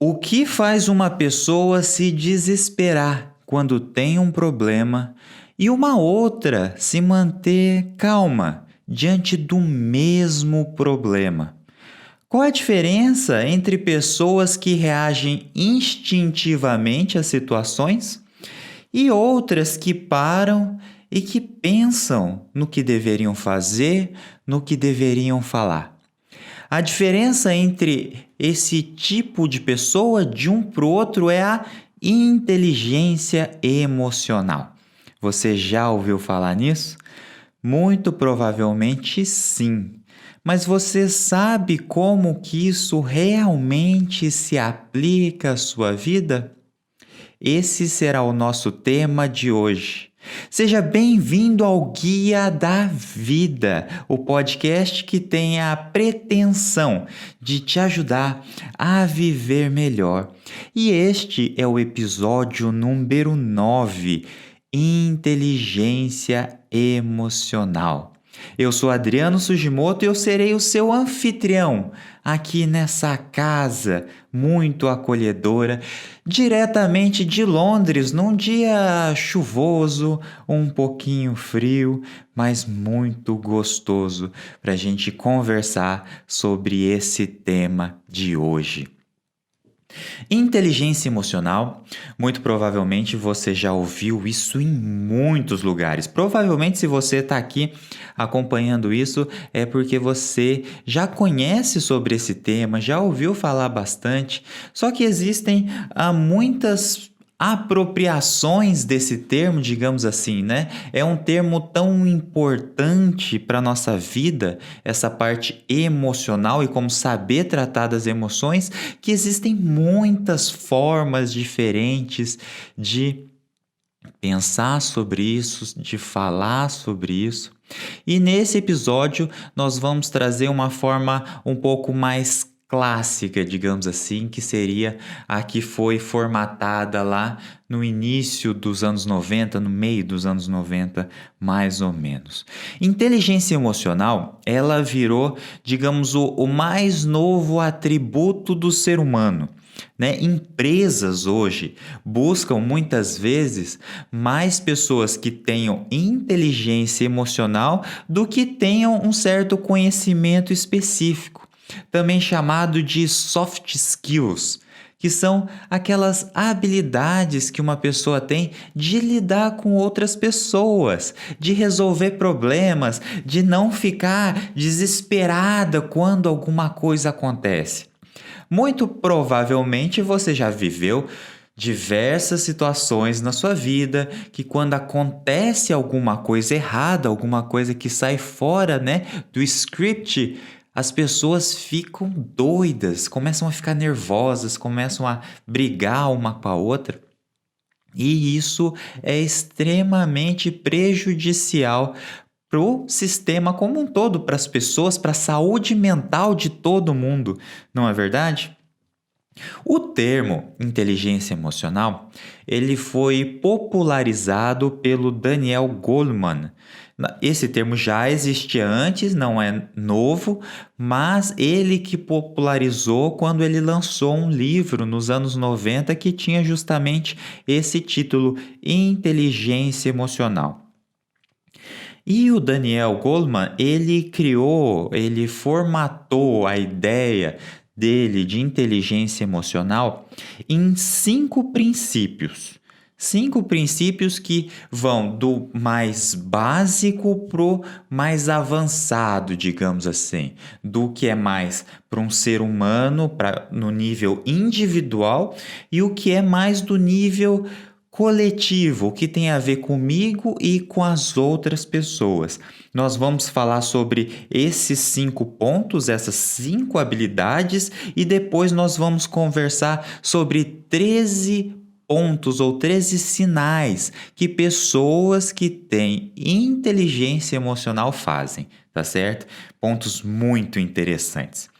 O que faz uma pessoa se desesperar quando tem um problema e uma outra se manter calma diante do mesmo problema? Qual é a diferença entre pessoas que reagem instintivamente às situações e outras que param e que pensam no que deveriam fazer, no que deveriam falar? A diferença entre esse tipo de pessoa de um para o outro é a inteligência emocional. Você já ouviu falar nisso? Muito provavelmente sim. Mas você sabe como que isso realmente se aplica à sua vida? Esse será o nosso tema de hoje. Seja bem-vindo ao Guia da Vida, o podcast que tem a pretensão de te ajudar a viver melhor. E este é o episódio número 9, Inteligência Emocional. Eu sou Adriano Sugimoto e eu serei o seu anfitrião aqui nessa casa muito acolhedora, diretamente de Londres, num dia chuvoso, um pouquinho frio, mas muito gostoso para a gente conversar sobre esse tema de hoje. Inteligência emocional, muito provavelmente você já ouviu isso em muitos lugares. Provavelmente, se você está aqui acompanhando isso, é porque você já conhece sobre esse tema, já ouviu falar bastante. Só que existem muitas apropriações desse termo, digamos assim, né? É um termo tão importante para a nossa vida, essa parte emocional e como saber tratar das emoções, que existem muitas formas diferentes de pensar sobre isso, de falar sobre isso. E nesse episódio nós vamos trazer uma forma um pouco mais clássica, digamos assim, que seria a que foi formatada lá no início dos anos 90, no meio dos anos 90, mais ou menos. Inteligência emocional, ela virou, digamos, o mais novo atributo do ser humano. Empresas hoje buscam muitas vezes mais pessoas que tenham inteligência emocional do que tenham um certo conhecimento específico, também chamado de soft skills, que são aquelas habilidades que uma pessoa tem de lidar com outras pessoas, de resolver problemas, de não ficar desesperada quando alguma coisa acontece. Muito provavelmente você já viveu diversas situações na sua vida que quando acontece alguma coisa errada, alguma coisa que sai fora, do script, as pessoas ficam doidas, começam a ficar nervosas, começam a brigar uma com a outra. E isso é extremamente prejudicial para o sistema como um todo, para as pessoas, para a saúde mental de todo mundo, não é verdade? O termo inteligência emocional, ele foi popularizado pelo Daniel Goleman. Esse termo já existia antes, não é novo, mas ele que popularizou quando ele lançou um livro nos anos 90 que tinha justamente esse título, Inteligência Emocional. E o Daniel Goleman, ele formatou a ideia dele de inteligência emocional em 5 princípios. 5 princípios que vão do mais básico pro mais avançado, digamos assim. Do que é mais para um ser humano, no nível individual, e o que é mais do nível coletivo, o que tem a ver comigo e com as outras pessoas. Nós vamos falar sobre esses 5 pontos, essas 5 habilidades, e depois nós vamos conversar sobre 13 pontos ou 13 sinais que pessoas que têm inteligência emocional fazem, tá certo? Pontos muito interessantes.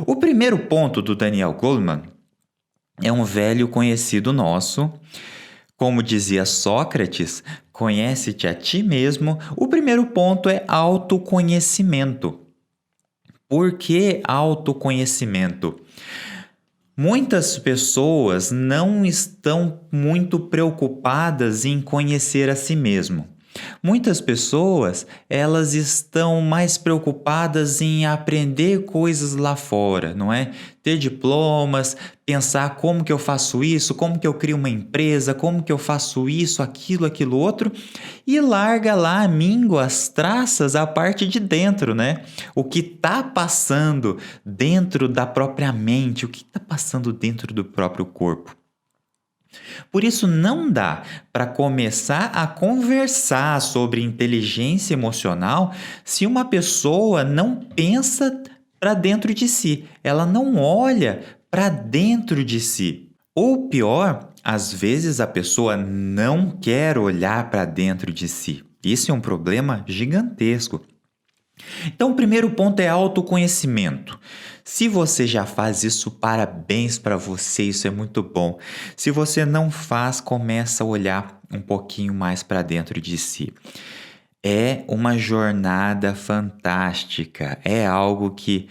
O primeiro ponto do Daniel Goleman é um velho conhecido nosso. Como dizia Sócrates, conhece-te a ti mesmo. O primeiro ponto é autoconhecimento. Por que autoconhecimento? Muitas pessoas não estão muito preocupadas em conhecer a si mesmo. Muitas pessoas, elas estão mais preocupadas em aprender coisas lá fora, não é? Ter diplomas, pensar como que eu faço isso, como que eu crio uma empresa, como que eu faço isso, aquilo outro, e larga lá, míngua as traças, a parte de dentro, né? O que está passando dentro da própria mente, o que está passando dentro do próprio corpo. Por isso, não dá para começar a conversar sobre inteligência emocional se uma pessoa não pensa para dentro de si, ela não olha para dentro de si. Ou pior, às vezes a pessoa não quer olhar para dentro de si. Isso é um problema gigantesco. Então, o primeiro ponto é autoconhecimento. Se você já faz isso, parabéns para você, isso é muito bom. Se você não faz, começa a olhar um pouquinho mais para dentro de si. É uma jornada fantástica, é algo que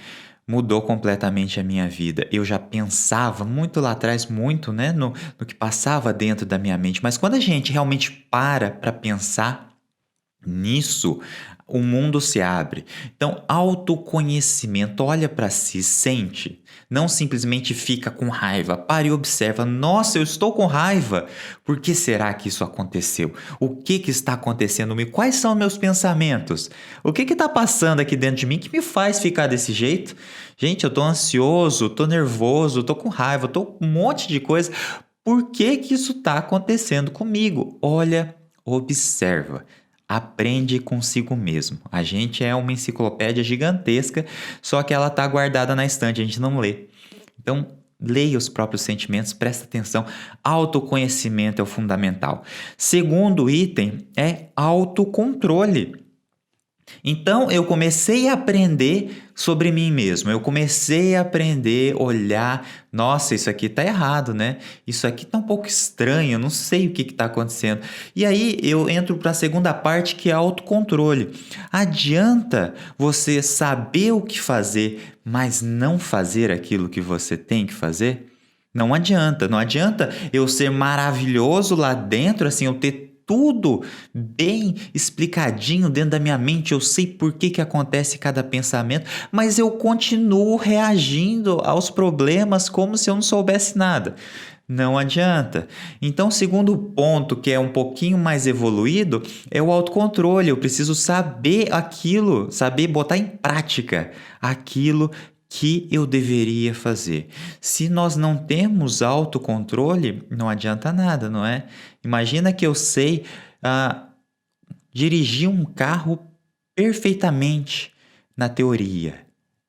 mudou completamente a minha vida. Eu já pensava muito lá atrás, muito, né, no que passava dentro da minha mente, mas quando a gente realmente para pensar nisso, o mundo se abre. Então, autoconhecimento, olha para si, sente. Não simplesmente fica com raiva. Para e observa. Nossa, eu estou com raiva. Por que será que isso aconteceu? O que está acontecendo comigo? Quais são meus pensamentos? O que está passando aqui dentro de mim que me faz ficar desse jeito? Gente, eu estou ansioso, estou nervoso, estou com raiva, estou com um monte de coisa. Por que isso está acontecendo comigo? Olha, observa. Aprende consigo mesmo. A gente é uma enciclopédia gigantesca, só que ela está guardada na estante, a gente não lê. Então, leia os próprios sentimentos, presta atenção. Autoconhecimento é o fundamental. Segundo item é autocontrole. Então, eu comecei a aprender sobre mim mesmo. Eu comecei a aprender, olhar, nossa, isso aqui tá errado, né? Isso aqui tá um pouco estranho, eu não sei o que tá acontecendo. E aí eu entro para a segunda parte, que é autocontrole. Adianta você saber o que fazer, mas não fazer aquilo que você tem que fazer? Não adianta, não adianta eu ser maravilhoso lá dentro, assim, eu ter tudo bem explicadinho dentro da minha mente, eu sei por que acontece cada pensamento, mas eu continuo reagindo aos problemas como se eu não soubesse nada. Não adianta. Então, o segundo ponto, que é um pouquinho mais evoluído, é o autocontrole. Eu preciso saber aquilo, saber botar em prática aquilo que eu deveria fazer. Se nós não temos autocontrole, não adianta nada, não é? Imagina que eu sei dirigir um carro perfeitamente na teoria.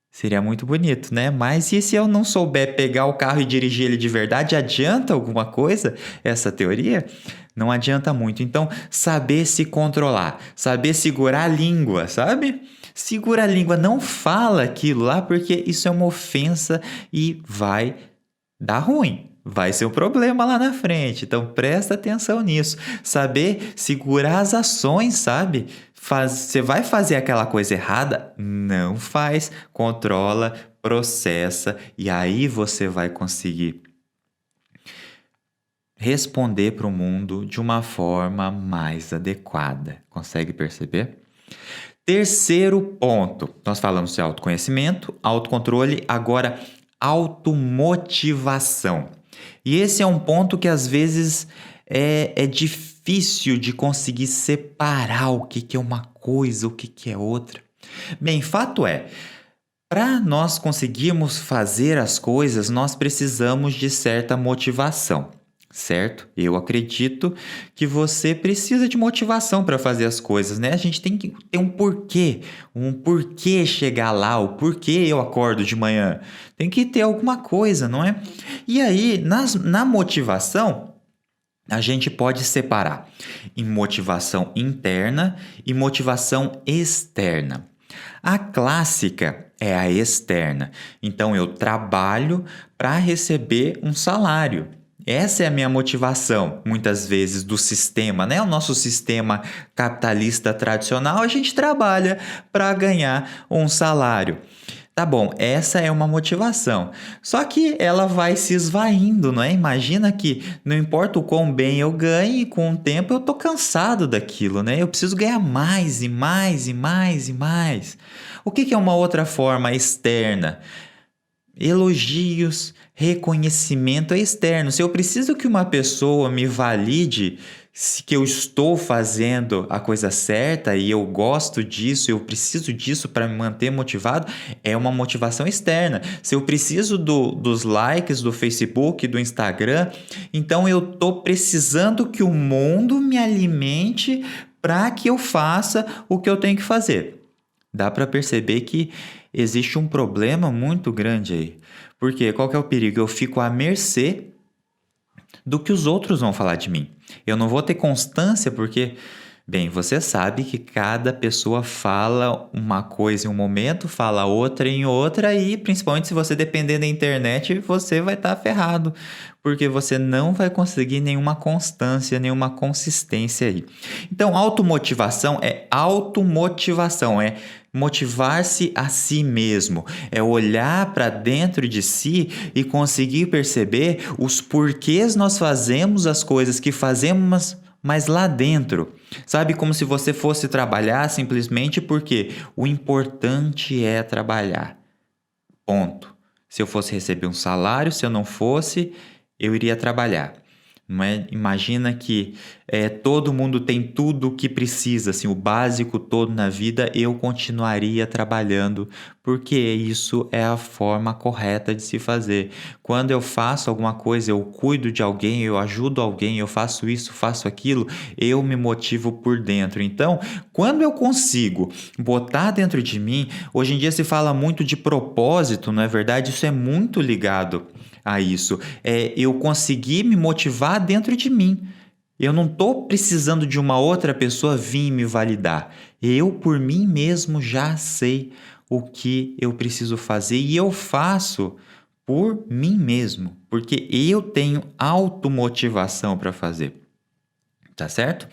Seria muito bonito, né? Mas e se eu não souber pegar o carro e dirigir ele de verdade, adianta alguma coisa essa teoria? Não adianta muito. Então, saber se controlar, saber segurar a língua, sabe? Segura a língua, não fala aquilo lá, porque isso é uma ofensa e vai dar ruim. Vai ser um problema lá na frente. Então, presta atenção nisso. Saber segurar as ações, sabe? Você vai fazer aquela coisa errada? Não faz. Controla, processa e aí você vai conseguir responder para o mundo de uma forma mais adequada. Consegue perceber? Terceiro ponto, nós falamos de autoconhecimento, autocontrole, agora automotivação. E esse é um ponto que às vezes é difícil de conseguir separar o que é uma coisa, o que é outra. Bem, fato é, para nós conseguirmos fazer as coisas, nós precisamos de certa motivação. Certo? Eu acredito que você precisa de motivação para fazer as coisas, né? A gente tem que ter um porquê chegar lá, o porquê eu acordo de manhã. Tem que ter alguma coisa, não é? E aí, na motivação, a gente pode separar em motivação interna e motivação externa. A clássica é a externa. Então, eu trabalho para receber um salário. Essa é a minha motivação, muitas vezes, do sistema, né? O nosso sistema capitalista tradicional, a gente trabalha para ganhar um salário. Tá bom, essa é uma motivação. Só que ela vai se esvaindo, não é? Imagina que não importa o quão bem eu ganhe, com o tempo eu tô cansado daquilo, né? Eu preciso ganhar mais e mais e mais e mais. O que que é uma outra forma externa? Elogios, reconhecimento é externo. Se eu preciso que uma pessoa me valide que eu estou fazendo a coisa certa e eu gosto disso, eu preciso disso para me manter motivado, é uma motivação externa. Se eu preciso dos likes do Facebook, do Instagram, então eu estou precisando que o mundo me alimente para que eu faça o que eu tenho que fazer. Dá para perceber que existe um problema muito grande aí. Porque qual que é o perigo? Eu fico à mercê do que os outros vão falar de mim. Eu não vou ter constância porque, bem, você sabe que cada pessoa fala uma coisa em um momento, fala outra em outra e, principalmente se você depender da internet, você vai estar ferrado, porque você não vai conseguir nenhuma constância, nenhuma consistência aí. Então, automotivação, é motivar-se a si mesmo, é olhar para dentro de si e conseguir perceber os porquês nós fazemos as coisas que fazemos, mas lá dentro. Sabe, como se você fosse trabalhar simplesmente porque o importante é trabalhar. Ponto. Se eu fosse receber um salário, se eu não fosse, eu iria trabalhar. Não é? Imagina que todo mundo tem tudo o que precisa, assim, o básico todo na vida, eu continuaria trabalhando, porque isso é a forma correta de se fazer. Quando eu faço alguma coisa, eu cuido de alguém, eu ajudo alguém, eu faço isso, faço aquilo, eu me motivo por dentro. Então, quando eu consigo botar dentro de mim, hoje em dia se fala muito de propósito, não é verdade? Isso é muito ligado a isso. Eu conseguir me motivar dentro de mim. Eu não estou precisando de uma outra pessoa vir me validar. Eu, por mim mesmo, já sei o que eu preciso fazer e eu faço por mim mesmo, porque eu tenho automotivação para fazer. Tá certo?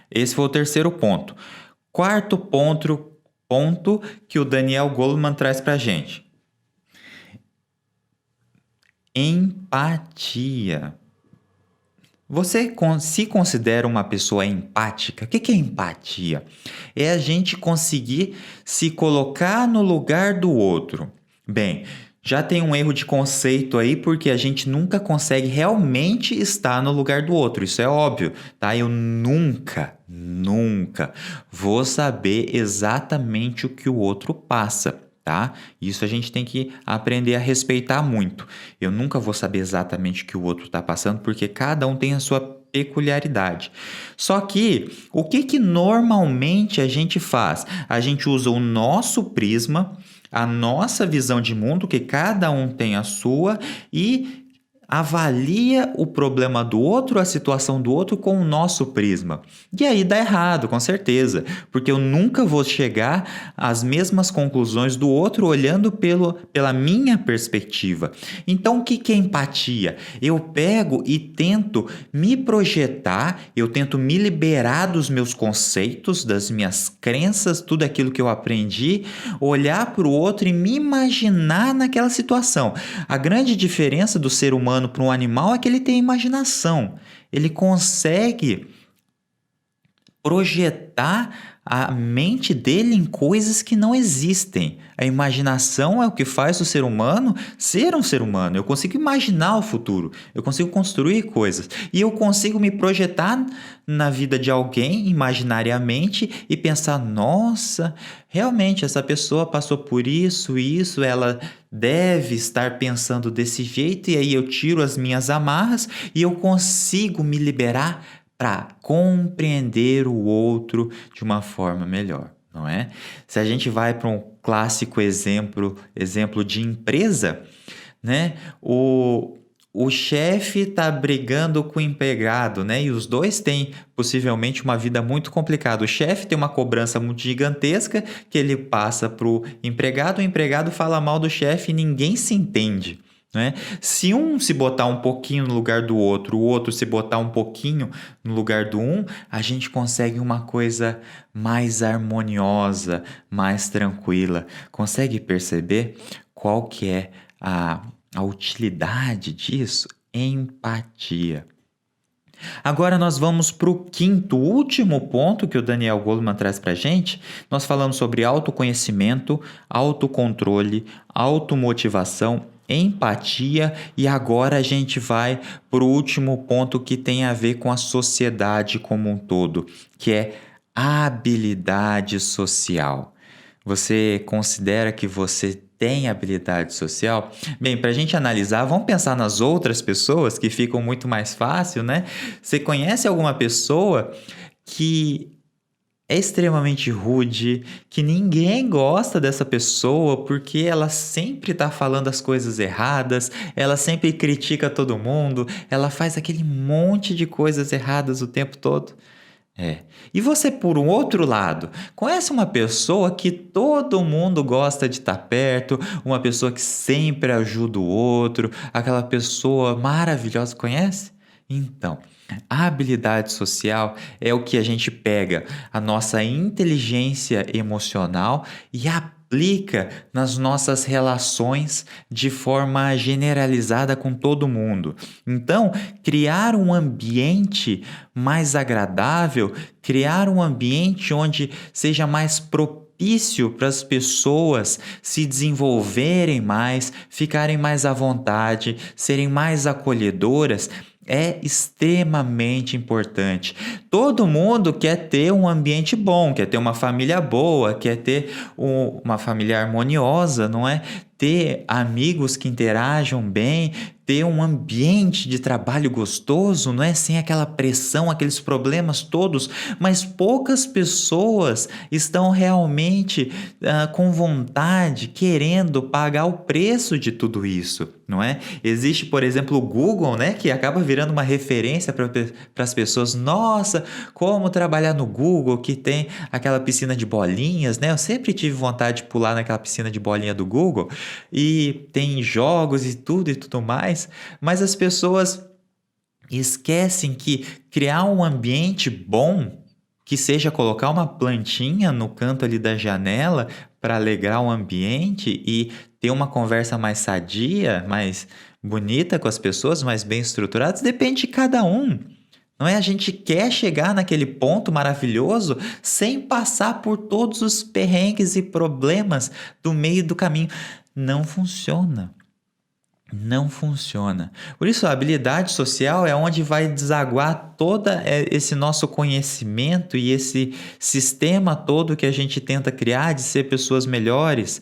Esse foi o terceiro ponto. Quarto ponto que o Daniel Goleman traz para a gente. Empatia. Você se considera uma pessoa empática? O que é empatia? É a gente conseguir se colocar no lugar do outro. Bem, já tem um erro de conceito aí porque a gente nunca consegue realmente estar no lugar do outro. Isso é óbvio, tá? Eu nunca vou saber exatamente o que o outro passa. Tá? Isso a gente tem que aprender a respeitar muito. Eu nunca vou saber exatamente o que o outro está passando, porque cada um tem a sua peculiaridade. Só que, o que normalmente a gente faz? A gente usa o nosso prisma, a nossa visão de mundo, que cada um tem a sua, e avalia o problema do outro, a situação do outro com o nosso prisma. E aí dá errado, com certeza, porque eu nunca vou chegar às mesmas conclusões do outro olhando pela minha perspectiva. Então, o que é empatia? Eu pego e tento me projetar, eu tento me liberar dos meus conceitos, das minhas crenças, tudo aquilo que eu aprendi, olhar para o outro e me imaginar naquela situação. A grande diferença do ser humano para um animal é que ele tem imaginação. Ele consegue projetar a mente dele em coisas que não existem. A imaginação é o que faz o ser humano ser um ser humano. Eu consigo imaginar o futuro, eu consigo construir coisas e eu consigo me projetar na vida de alguém imaginariamente e pensar, nossa, realmente essa pessoa passou por isso, ela deve estar pensando desse jeito, e aí eu tiro as minhas amarras e eu consigo me liberar para compreender o outro de uma forma melhor, não é? Se a gente vai para um clássico exemplo de empresa, né? O chefe está brigando com o empregado, né? E os dois têm possivelmente uma vida muito complicada. O chefe tem uma cobrança muito gigantesca que ele passa para o empregado fala mal do chefe e ninguém se entende. né? Se um se botar um pouquinho no lugar do outro, o outro se botar um pouquinho no lugar do um, a gente consegue uma coisa mais harmoniosa, mais tranquila. Consegue perceber qual que é a utilidade disso? Empatia. Agora nós vamos para o quinto, último ponto que o Daniel Goleman traz para a gente. Nós falamos sobre autoconhecimento, autocontrole, automotivação, empatia e agora a gente vai para o último ponto que tem a ver com a sociedade como um todo, que é a habilidade social. Você considera que você tem habilidade social? Bem, para a gente analisar, vamos pensar nas outras pessoas que ficam muito mais fácil, né? Você conhece alguma pessoa que é extremamente rude, que ninguém gosta dessa pessoa porque ela sempre está falando as coisas erradas, ela sempre critica todo mundo, ela faz aquele monte de coisas erradas o tempo todo? É. E você, por um outro lado, conhece uma pessoa que todo mundo gosta de estar perto, uma pessoa que sempre ajuda o outro, aquela pessoa maravilhosa, conhece? Então, a habilidade social é o que a gente pega a nossa inteligência emocional e aplica nas nossas relações de forma generalizada com todo mundo. Então, criar um ambiente mais agradável, criar um ambiente onde seja mais propício para as pessoas se desenvolverem mais, ficarem mais à vontade, serem mais acolhedoras, é extremamente importante. Todo mundo quer ter um ambiente bom, quer ter uma família boa, quer ter uma família harmoniosa, não é? Ter amigos que interajam bem, ter um ambiente de trabalho gostoso, não é? Sem aquela pressão, aqueles problemas todos, mas poucas pessoas estão realmente com vontade, querendo pagar o preço de tudo isso, não é? Existe, por exemplo, o Google, né? Que acaba virando uma referência para as pessoas. Nossa, como trabalhar no Google, que tem aquela piscina de bolinhas, né? Eu sempre tive vontade de pular naquela piscina de bolinha do Google e tem jogos e tudo mais, mas as pessoas esquecem que criar um ambiente bom, que seja colocar uma plantinha no canto ali da janela para alegrar o ambiente e ter uma conversa mais sadia, mais bonita com as pessoas, mais bem estruturadas, depende de cada um. Não é? A gente quer chegar naquele ponto maravilhoso sem passar por todos os perrengues e problemas do meio do caminho. Não funciona. Não funciona. Por isso, a habilidade social é onde vai desaguar todo esse nosso conhecimento e esse sistema todo que a gente tenta criar de ser pessoas melhores.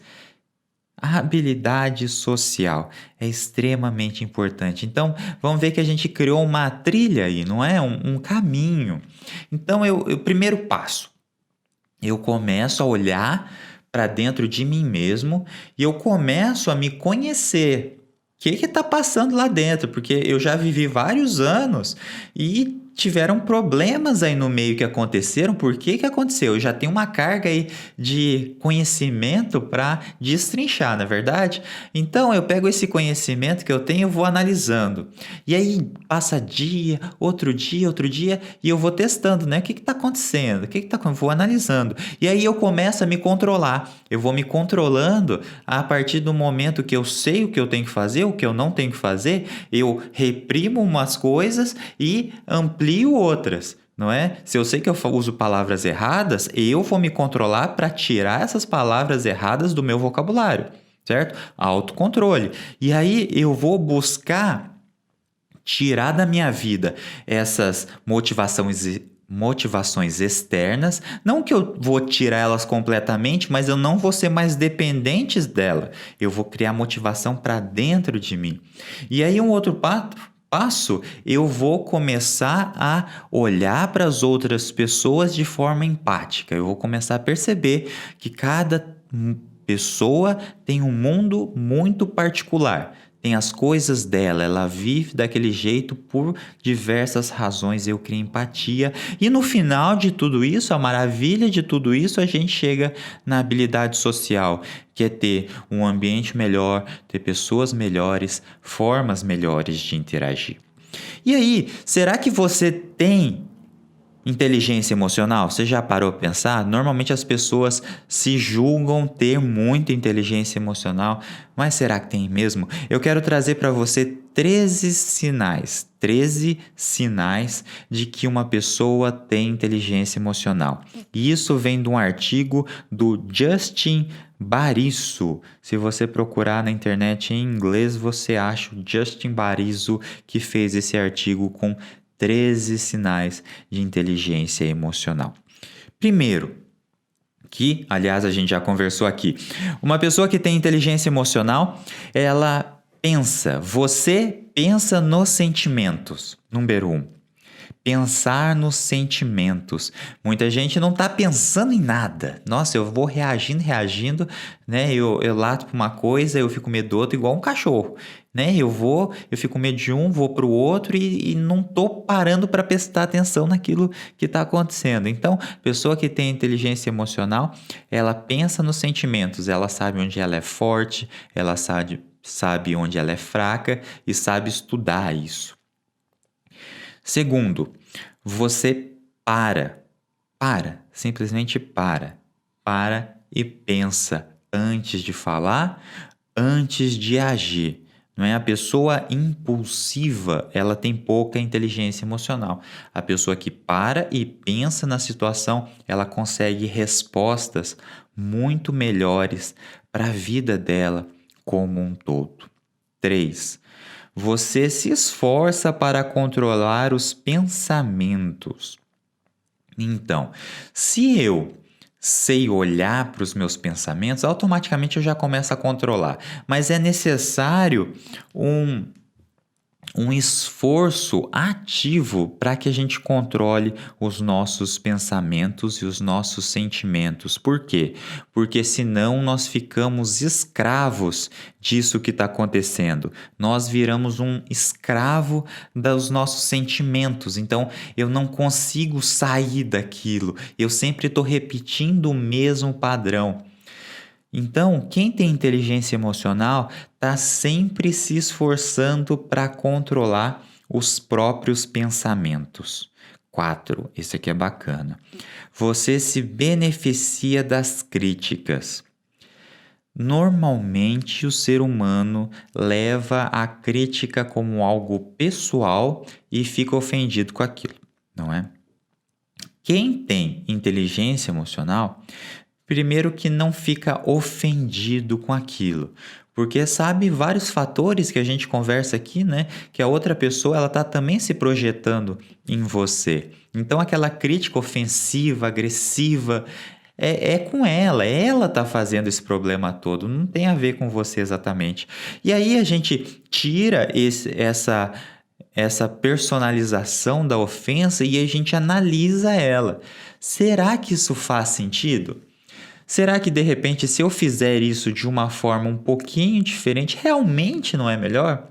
A habilidade social é extremamente importante. Então, vamos ver que a gente criou uma trilha aí, não é? Um caminho. Então, o primeiro passo, eu começo a olhar para dentro de mim mesmo e eu começo a me conhecer. O que está passando lá dentro? Porque eu já vivi vários anos e tiveram problemas aí no meio que aconteceram. Por que aconteceu? Eu já tenho uma carga aí de conhecimento para destrinchar, na verdade? Então eu pego esse conhecimento que eu tenho e vou analisando. E aí passa dia, outro dia e eu vou testando, né? O que está acontecendo? Vou analisando. E aí eu começo a me controlar. Eu vou me controlando a partir do momento que eu sei o que eu tenho que fazer, o que eu não tenho que fazer, eu reprimo umas coisas e amplio outras, não é? Se eu sei que eu uso palavras erradas, eu vou me controlar para tirar essas palavras erradas do meu vocabulário, certo? Autocontrole. E aí eu vou buscar tirar da minha vida essas motivações externas, não que eu vou tirar elas completamente, mas eu não vou ser mais dependente dela. Eu vou criar motivação para dentro de mim. E aí um outro passo, eu vou começar a olhar para as outras pessoas de forma empática. Eu vou começar a perceber que cada pessoa tem um mundo muito particular. tem as coisas dela, ela vive daquele jeito por diversas razões, eu crio empatia. E no final de tudo isso, a maravilha de tudo isso, a gente chega na habilidade social, que é ter um ambiente melhor, ter pessoas melhores, formas melhores de interagir. E aí, será que você tem inteligência emocional? Você já parou para pensar? Normalmente as pessoas se julgam ter muita inteligência emocional, mas será que tem mesmo? Eu quero trazer para você 13 sinais de que uma pessoa tem inteligência emocional. E isso vem de um artigo do Justin Barisso. Se você procurar na internet em inglês, você acha o Justin Barisso, que fez esse artigo com 13 sinais de inteligência emocional. Primeiro, que, aliás, a gente já conversou aqui, uma pessoa que tem inteligência emocional, ela pensa, você pensa nos sentimentos. Número 1. Pensar nos sentimentos. Muita gente não está pensando em nada. Nossa, eu vou reagindo, né? Eu lato para uma coisa, eu fico medroso igual um cachorro, né? Eu fico com medo de um, vou para o outro e não estou parando para prestar atenção naquilo que está acontecendo. Então, pessoa que tem inteligência emocional, ela pensa nos sentimentos, ela sabe onde ela é forte, ela sabe onde ela é fraca e sabe estudar isso. Segundo, você simplesmente para e pensa antes de falar, antes de agir. Não é? A pessoa impulsiva, ela tem pouca inteligência emocional. A pessoa que para e pensa na situação, ela consegue respostas muito melhores para a vida dela como um todo. 3. Você se esforça para controlar os pensamentos. Então, se eu sei olhar para os meus pensamentos, automaticamente eu já começo a controlar. Mas é necessário um esforço ativo para que a gente controle os nossos pensamentos e os nossos sentimentos. Por quê? Porque senão nós ficamos escravos disso que está acontecendo. Nós viramos um escravo dos nossos sentimentos. Então, eu não consigo sair daquilo. Eu sempre estou repetindo o mesmo padrão. Então, quem tem inteligência emocional está sempre se esforçando para controlar os próprios pensamentos. 4. Esse aqui é bacana. Você se beneficia das críticas. Normalmente, o ser humano leva a crítica como algo pessoal e fica ofendido com aquilo, não é? Quem tem inteligência emocional, primeiro que não fica ofendido com aquilo, porque sabe vários fatores que a gente conversa aqui, né? Que a outra pessoa, ela tá também se projetando em você. Então aquela crítica ofensiva, agressiva, é com ela tá fazendo esse problema todo, não tem a ver com você exatamente. E aí a gente tira essa personalização da ofensa e a gente analisa ela. Será que isso faz sentido? Será que de repente, se eu fizer isso de uma forma um pouquinho diferente, realmente não é melhor?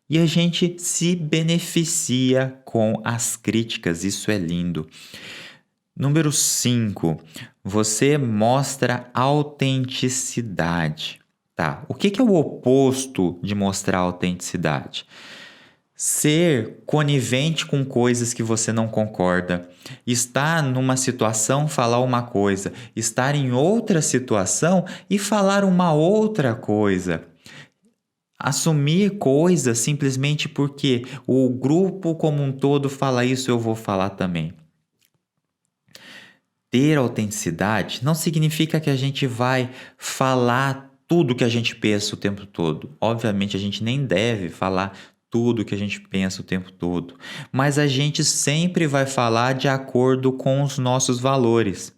E a gente se beneficia com as críticas, isso é lindo. Número 5, você mostra autenticidade. Tá, o que é o oposto de mostrar autenticidade? Ser conivente com coisas que você não concorda, estar numa situação, falar uma coisa, estar em outra situação e falar uma outra coisa. Assumir coisas simplesmente porque o grupo como um todo fala isso, eu vou falar também. Ter autenticidade não significa que a gente vai falar tudo que a gente pensa o tempo todo. Obviamente, a gente nem deve falar tudo que a gente pensa o tempo todo, mas a gente sempre vai falar de acordo com os nossos valores.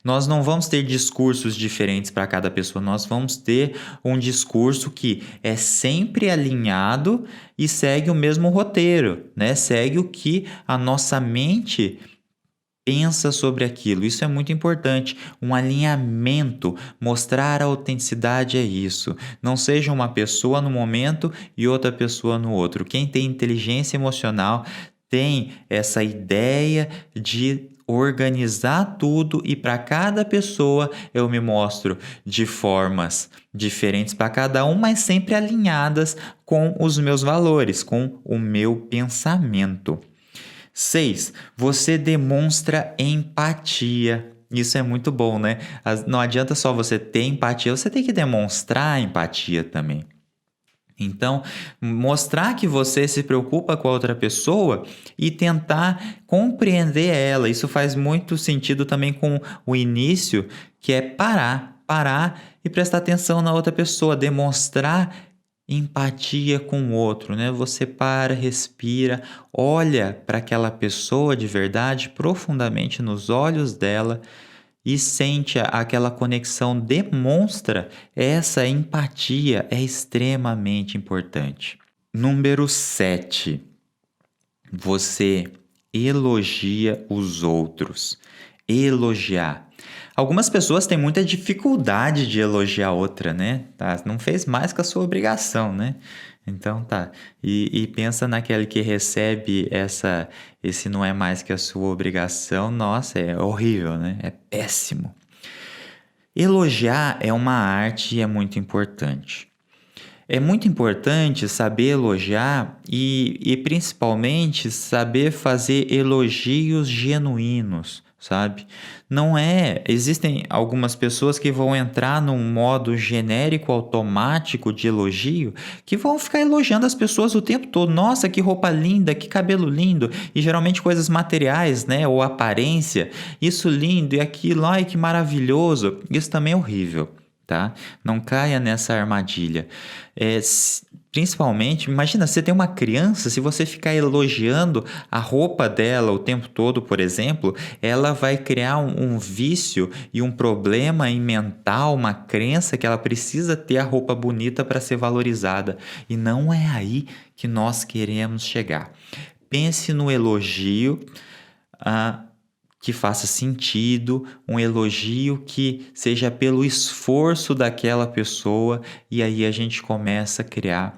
Nós não vamos ter discursos diferentes para cada pessoa, nós vamos ter um discurso que é sempre alinhado e segue o mesmo roteiro, né? Segue o que a nossa mente pensa sobre aquilo. Isso é muito importante. Um alinhamento, mostrar a autenticidade é isso. Não seja uma pessoa no momento e outra pessoa no outro. Quem tem inteligência emocional tem essa ideia de organizar tudo e para cada pessoa eu me mostro de formas diferentes para cada um, mas sempre alinhadas com os meus valores, com o meu pensamento. 6. Você demonstra empatia. Isso é muito bom, né? Não adianta só você ter empatia, você tem que demonstrar empatia também. Então, mostrar que você se preocupa com a outra pessoa e tentar compreender ela. Isso faz muito sentido também com o início, que é parar e prestar atenção na outra pessoa, demonstrar empatia com o outro, né? Você para, respira, olha para aquela pessoa de verdade, profundamente nos olhos dela e sente aquela conexão, demonstra essa empatia, é extremamente importante. Número 7. Você elogia os outros. Elogiar. Algumas pessoas têm muita dificuldade de elogiar outra, né? Tá? Não fez mais que a sua obrigação, né? Então tá. E pensa naquele que recebe esse não é mais que a sua obrigação. Nossa, é horrível, né? É péssimo. Elogiar é uma arte e é muito importante. É muito importante saber elogiar e principalmente saber fazer elogios genuínos, sabe? Não é. Existem algumas pessoas que vão entrar num modo genérico automático de elogio que vão ficar elogiando as pessoas o tempo todo. Nossa, que roupa linda, que cabelo lindo. E geralmente coisas materiais, né? Ou aparência. Isso lindo e aquilo, ai, que maravilhoso. Isso também é horrível. Tá? Não caia nessa armadilha. Principalmente, imagina, você tem uma criança, se você ficar elogiando a roupa dela o tempo todo, por exemplo, ela vai criar um vício e um problema mental, uma crença que ela precisa ter a roupa bonita para ser valorizada. E não é aí que nós queremos chegar. Pense no elogio, que faça sentido, um elogio que seja pelo esforço daquela pessoa, e aí a gente começa a criar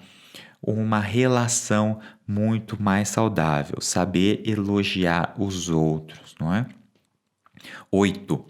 uma relação muito mais saudável, saber elogiar os outros, não é? 8.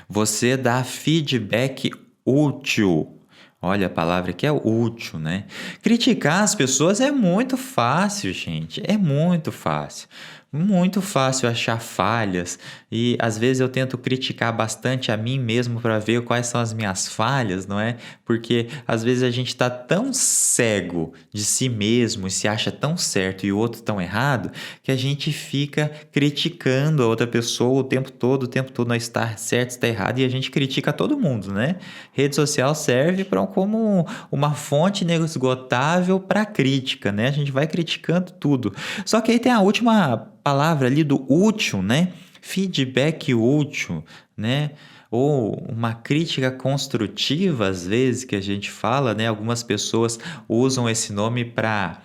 Você dá feedback útil. Olha, a palavra que é útil, né? Criticar as pessoas é muito fácil, gente. É muito fácil. Muito fácil achar falhas e às vezes eu tento criticar bastante a mim mesmo para ver quais são as minhas falhas, não é? Porque às vezes a gente está tão cego de si mesmo e se acha tão certo e o outro tão errado que a gente fica criticando a outra pessoa o tempo todo nós está certo, está errado e a gente critica todo mundo, né? Rede social serve como uma fonte inesgotável para crítica, né? A gente vai criticando tudo. Só que aí tem a última palavra ali do útil, né? Feedback útil, né? Ou uma crítica construtiva, às vezes, que a gente fala, né? Algumas pessoas usam esse nome para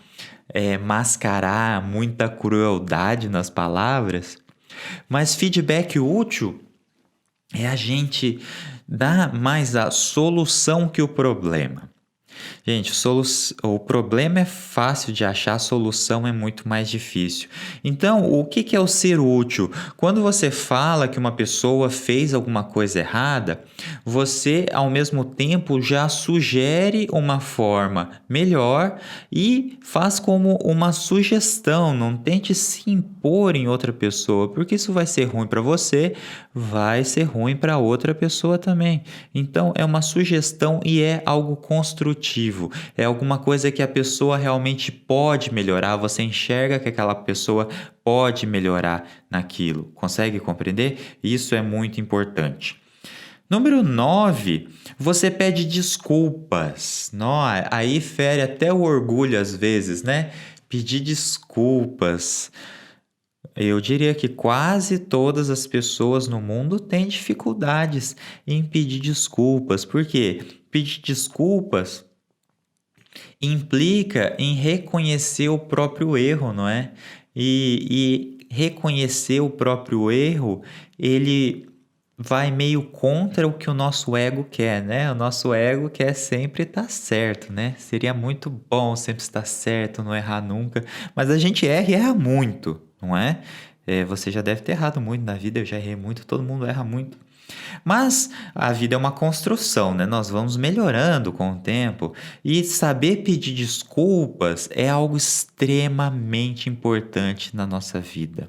mascarar muita crueldade nas palavras. Mas feedback útil é a gente dar mais a solução que o problema. Gente, o problema é fácil de achar, a solução é muito mais difícil. Então, o que é o ser útil? Quando você fala que uma pessoa fez alguma coisa errada, você, ao mesmo tempo, já sugere uma forma melhor e faz como uma sugestão. Não tente se impor em outra pessoa, porque isso vai ser ruim para você, vai ser ruim para outra pessoa também. Então, é uma sugestão e é algo construtivo. É alguma coisa que a pessoa realmente pode melhorar, você enxerga que aquela pessoa pode melhorar naquilo. Consegue compreender? Isso é muito importante. Número 9, você pede desculpas. Aí fere até o orgulho às vezes, né? Pedir desculpas. Eu diria que quase todas as pessoas no mundo têm dificuldades em pedir desculpas. Por quê? Pedir desculpas implica em reconhecer o próprio erro, não é? E reconhecer o próprio erro, ele vai meio contra o que o nosso ego quer, né? O nosso ego quer sempre estar certo, né? Seria muito bom sempre estar certo, não errar nunca. Mas a gente erra e erra muito, não é? Você já deve ter errado muito na vida, eu já errei muito, todo mundo erra muito. Mas a vida é uma construção, né? Nós vamos melhorando com o tempo e saber pedir desculpas é algo extremamente importante na nossa vida.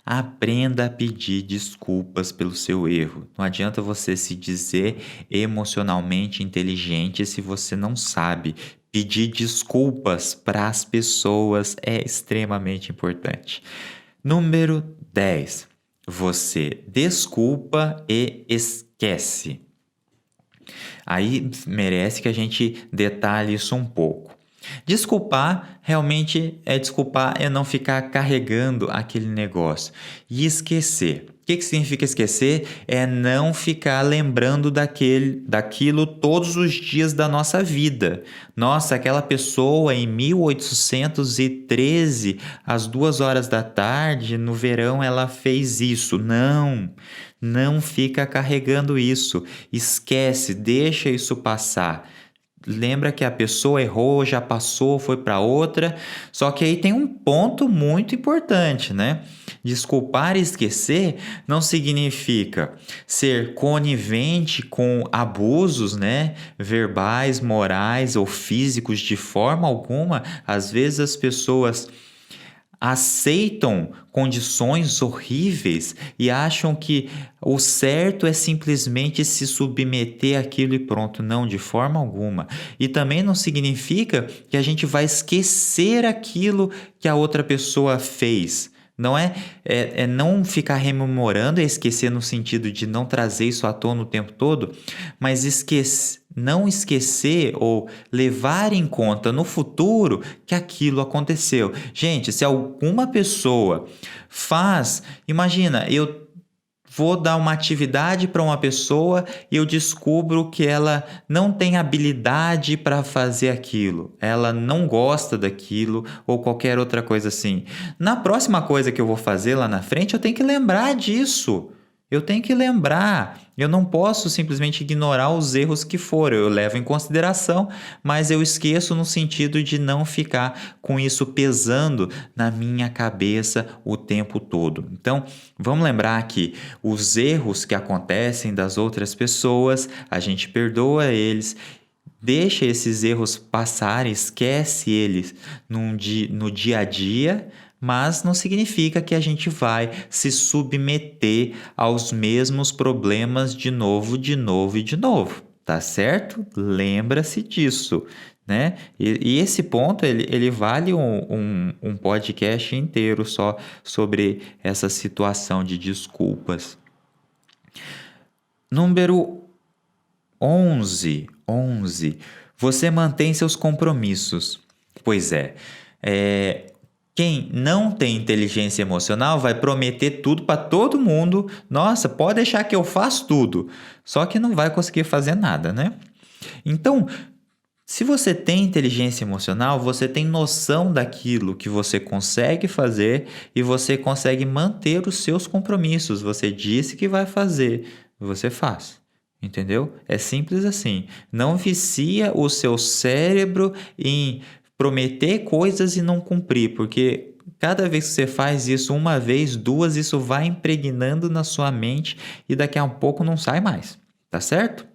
Aprenda a pedir desculpas pelo seu erro. Não adianta você se dizer emocionalmente inteligente se você não sabe. Pedir desculpas para as pessoas é extremamente importante. Número 10. Você desculpa e esquece. Aí merece que a gente detalhe isso um pouco. Desculpar desculpar é não ficar carregando aquele negócio e esquecer. O que significa esquecer? É não ficar lembrando daquilo todos os dias da nossa vida. Nossa, aquela pessoa em 1813, às 2 horas da tarde, no verão, ela fez isso. Não fica carregando isso. Esquece, deixa isso passar. Lembra que a pessoa errou, já passou, foi para outra. Só que aí tem um ponto muito importante, né? Desculpar e esquecer não significa ser conivente com abusos, né? Verbais, morais ou físicos de forma alguma. Às vezes as pessoas aceitam condições horríveis e acham que o certo é simplesmente se submeter àquilo e pronto. Não, de forma alguma. E também não significa que a gente vai esquecer aquilo que a outra pessoa fez. Não é não ficar rememorando, é esquecer no sentido de não trazer isso à tona o tempo todo, mas não esquecer ou levar em conta no futuro que aquilo aconteceu. Gente, se alguma pessoa imagina, eu vou dar uma atividade para uma pessoa e eu descubro que ela não tem habilidade para fazer aquilo, ela não gosta daquilo ou qualquer outra coisa assim. Na próxima coisa que eu vou fazer lá na frente, eu tenho que lembrar disso. Eu tenho que lembrar, eu não posso simplesmente ignorar os erros que foram, eu levo em consideração, mas eu esqueço no sentido de não ficar com isso pesando na minha cabeça o tempo todo. Então, vamos lembrar que os erros que acontecem das outras pessoas, a gente perdoa eles. Deixa esses erros passarem, esquece eles no dia a dia, mas não significa que a gente vai se submeter aos mesmos problemas de novo, de novo e de novo, tá certo? Lembra-se disso, né? E esse ponto, ele vale um podcast inteiro só sobre essa situação de desculpas. Número 11. Você mantém seus compromissos. Pois quem não tem inteligência emocional vai prometer tudo para todo mundo. Nossa, pode deixar que eu faço tudo. Só que não vai conseguir fazer nada, né? Então, se você tem inteligência emocional, você tem noção daquilo que você consegue fazer e você consegue manter os seus compromissos. Você disse que vai fazer, você faz. Entendeu? É simples assim. Não vicia o seu cérebro em prometer coisas e não cumprir, porque cada vez que você faz isso uma vez, duas, isso vai impregnando na sua mente e daqui a um pouco não sai mais. Tá certo?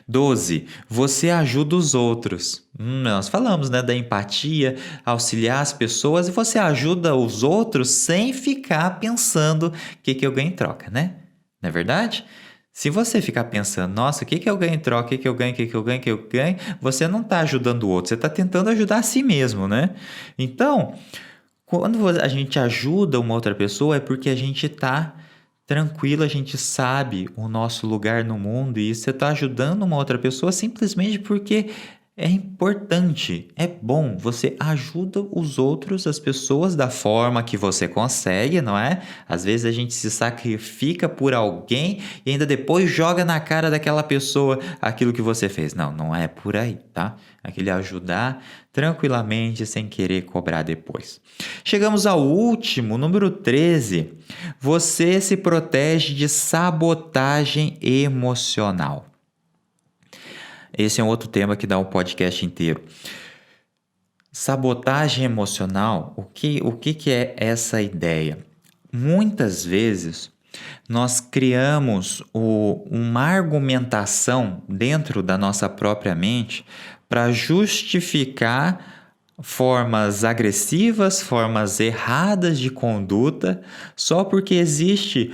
12. Você ajuda os outros. Nós falamos, né, da empatia, auxiliar as pessoas e você ajuda os outros sem ficar pensando o que eu ganho em troca, né? Não é verdade? Se você ficar pensando, nossa, o que eu ganho em troca, o que eu ganho, você não está ajudando o outro, você está tentando ajudar a si mesmo, né? Então, quando a gente ajuda uma outra pessoa é porque a gente está tranquilo, a gente sabe o nosso lugar no mundo e você está ajudando uma outra pessoa simplesmente porque é importante, é bom, você ajuda os outros, as pessoas da forma que você consegue, não é? Às vezes a gente se sacrifica por alguém e ainda depois joga na cara daquela pessoa aquilo que você fez. Não, não é por aí, tá? Aquele ajudar tranquilamente, sem querer cobrar depois. Chegamos ao último, número 13. Você se protege de sabotagem emocional. Esse é um outro tema que dá um podcast inteiro. Sabotagem emocional, o que é essa ideia? Muitas vezes nós criamos uma argumentação dentro da nossa própria mente para justificar formas agressivas, formas erradas de conduta, só porque existe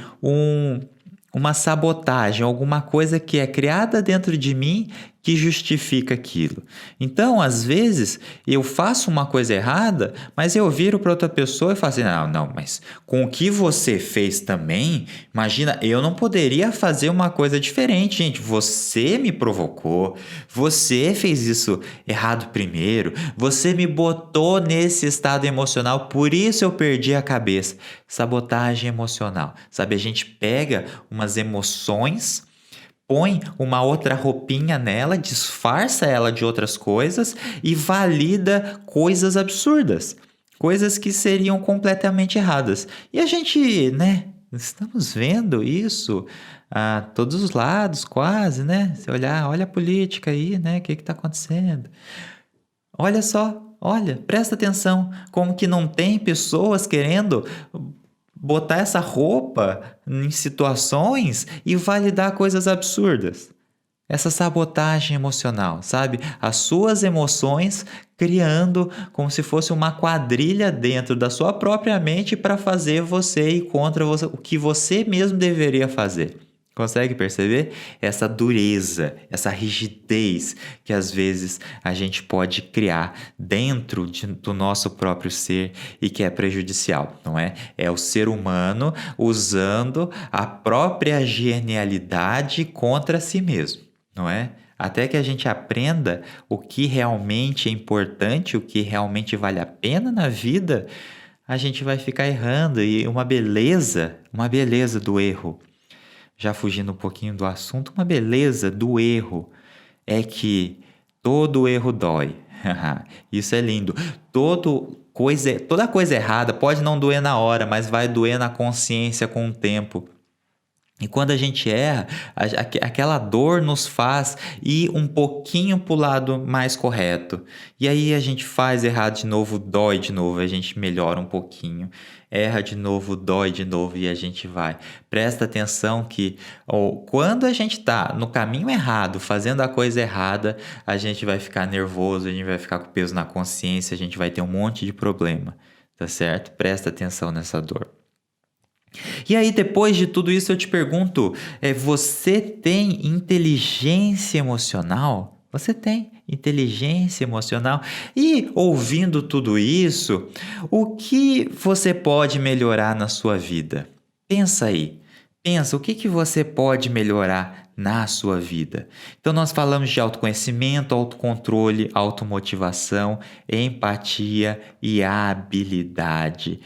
uma sabotagem, alguma coisa que é criada dentro de mim que justifica aquilo. Então, às vezes, eu faço uma coisa errada, mas eu viro para outra pessoa e falo assim, não, mas com o que você fez também, imagina, eu não poderia fazer uma coisa diferente, gente. Você me provocou, você fez isso errado primeiro, você me botou nesse estado emocional, por isso eu perdi a cabeça. Sabotagem emocional, sabe? A gente pega umas emoções, põe uma outra roupinha nela, disfarça ela de outras coisas e valida coisas absurdas, coisas que seriam completamente erradas. E a gente, né, estamos vendo isso a todos os lados, quase, né? Se olhar, olha a política aí, né? O que está acontecendo? Olha só, olha, presta atenção, como que não tem pessoas querendo botar essa roupa em situações e validar coisas absurdas. Essa sabotagem emocional, sabe? As suas emoções criando como se fosse uma quadrilha dentro da sua própria mente para fazer você ir contra você, o que você mesmo deveria fazer. Consegue perceber? Essa dureza, essa rigidez que às vezes a gente pode criar dentro do nosso próprio ser e que é prejudicial, não é? É o ser humano usando a própria genialidade contra si mesmo, não é? Até que a gente aprenda o que realmente é importante, o que realmente vale a pena na vida, a gente vai ficar errando. E uma beleza do erro, já fugindo um pouquinho do assunto, uma beleza do erro é que todo erro dói. Isso é lindo. Toda coisa errada pode não doer na hora, mas vai doer na consciência com o tempo. E quando a gente erra, aquela dor nos faz ir um pouquinho para o lado mais correto. E aí a gente faz errado de novo, dói de novo, a gente melhora um pouquinho. Erra de novo, dói de novo e a gente vai. Presta atenção que quando a gente está no caminho errado, fazendo a coisa errada, a gente vai ficar nervoso, a gente vai ficar com peso na consciência, a gente vai ter um monte de problema, tá certo? Presta atenção nessa dor. E aí, depois de tudo isso, eu te pergunto, você tem inteligência emocional? Você tem inteligência emocional? E ouvindo tudo isso, o que você pode melhorar na sua vida? Pensa aí. Pensa, o que você pode melhorar na sua vida? Então, nós falamos de autoconhecimento, autocontrole, automotivação, empatia e habilidade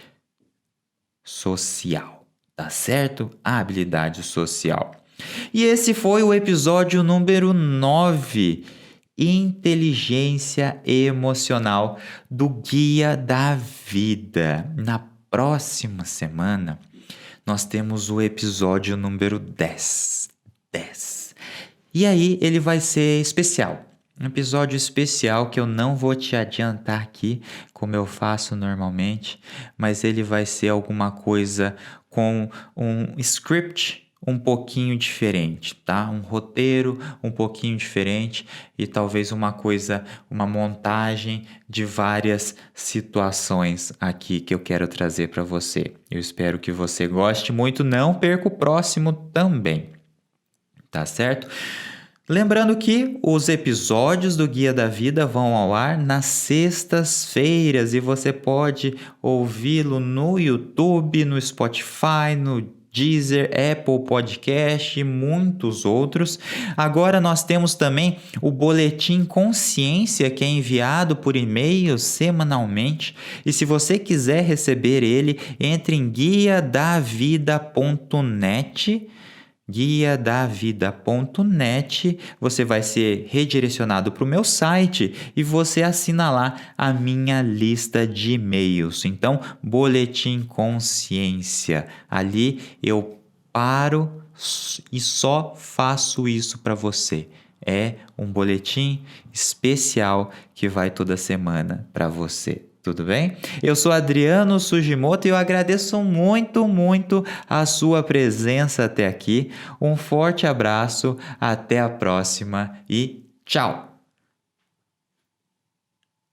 social. Tá certo? A habilidade social. E esse foi o episódio número 9, Inteligência Emocional, do Guia da Vida. Na próxima semana, nós temos o episódio número 10. E aí ele vai ser especial. Um episódio especial que eu não vou te adiantar aqui, como eu faço normalmente, mas ele vai ser alguma coisa com um script um pouquinho diferente, tá? Um roteiro um pouquinho diferente e talvez uma montagem de várias situações aqui que eu quero trazer para você. Eu espero que você goste muito, não perca o próximo também, tá certo? Lembrando que os episódios do Guia da Vida vão ao ar nas sextas-feiras e você pode ouvi-lo no YouTube, no Spotify, no Deezer, Apple Podcast e muitos outros. Agora nós temos também o Boletim Consciência, que é enviado por e-mail semanalmente. E se você quiser receber ele, entre em guiadavida.net. Guiadavida.net, você vai ser redirecionado para o meu site e você assina lá a minha lista de e-mails. Então, Boletim Consciência. Ali eu paro e só faço isso para você. É um boletim especial que vai toda semana para você. Tudo bem? Eu sou Adriano Sugimoto e eu agradeço muito, muito a sua presença até aqui. Um forte abraço, até a próxima e tchau!